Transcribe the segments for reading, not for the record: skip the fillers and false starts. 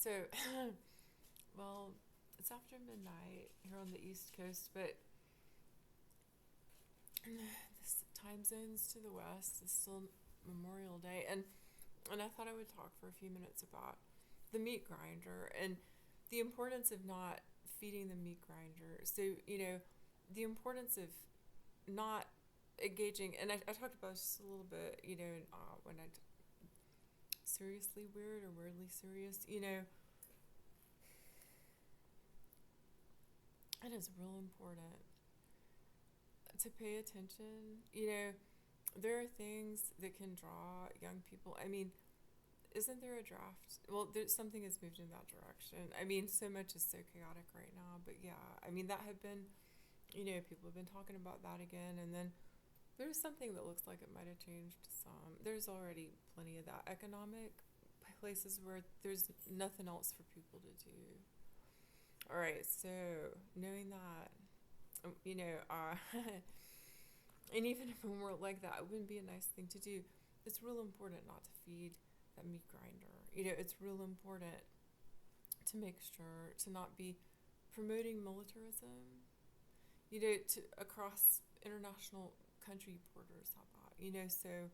So, well, it's after midnight here on the East Coast, but this time zones to the west is still Memorial Day, and I thought I would talk for a few minutes about the meat grinder and the importance of not feeding the meat grinder. So, the importance of not engaging, and I talked about this a little bit, when seriously weird or weirdly serious, it is real important to pay attention. There are things that can draw young people. I mean, isn't there a draft? Well, something has moved in that direction. I mean, so much is so chaotic right now, but yeah, I mean, that had been, people have been talking about that again, and then there's something that looks like it might have changed some. There's already plenty of that. Economic places where there's nothing else for people to do. All right, so knowing that, and even if it weren't like that, it wouldn't be a nice thing to do. It's real important not to feed that meat grinder. It's real important to make sure to not be promoting militarism, to across international country borders. How about, so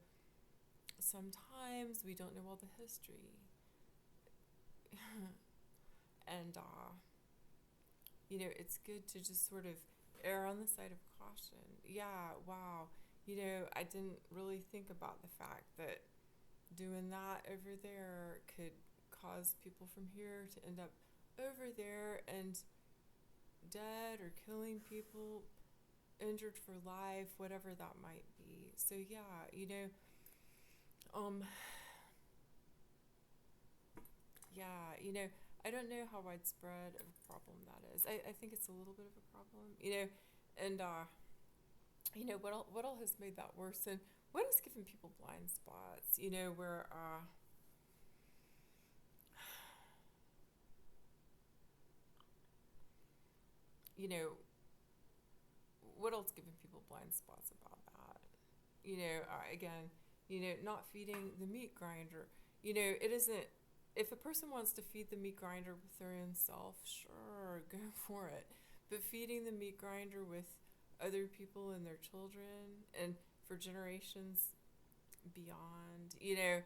sometimes we don't know all the history. And, it's good to just sort of err on the side of caution. Yeah, wow. I didn't really think about the fact that doing that over there could cause people from here to end up over there and dead or killing people, injured for life, whatever that might be. So yeah, um, yeah, I don't know how widespread of a problem that is. I think it's a little bit of a problem, and what all has made that worse, and what has given people blind spots, where you know what else giving people blind spots about that, again, not feeding the meat grinder. It isn't, if a person wants to feed the meat grinder with their own self, sure, go for it. But feeding the meat grinder with other people and their children and for generations beyond, that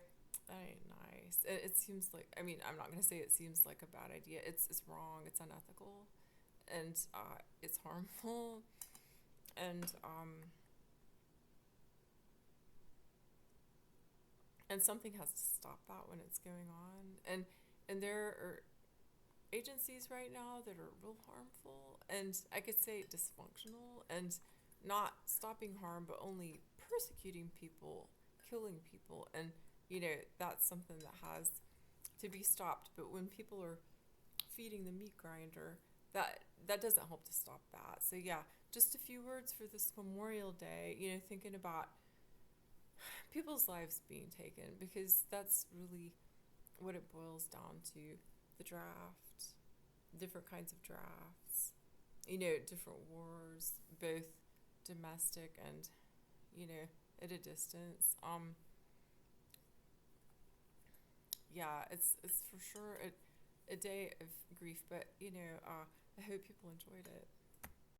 ain't nice. It seems like, I mean, I'm not going to say it seems like a bad idea. It's wrong, it's unethical, and it's harmful. And, and something has to stop that when it's going on. And there are agencies right now that are real harmful, and I could say dysfunctional, and not stopping harm but only persecuting people, killing people, and that's something that has to be stopped. But when people are feeding the meat grinder, that doesn't help to stop that. So yeah, just a few words for this Memorial Day, thinking about people's lives being taken, because that's really what it boils down to. The draft, different kinds of drafts, different wars, both domestic and, at a distance. Yeah, it's for sure a day of grief, but, I hope people enjoyed it.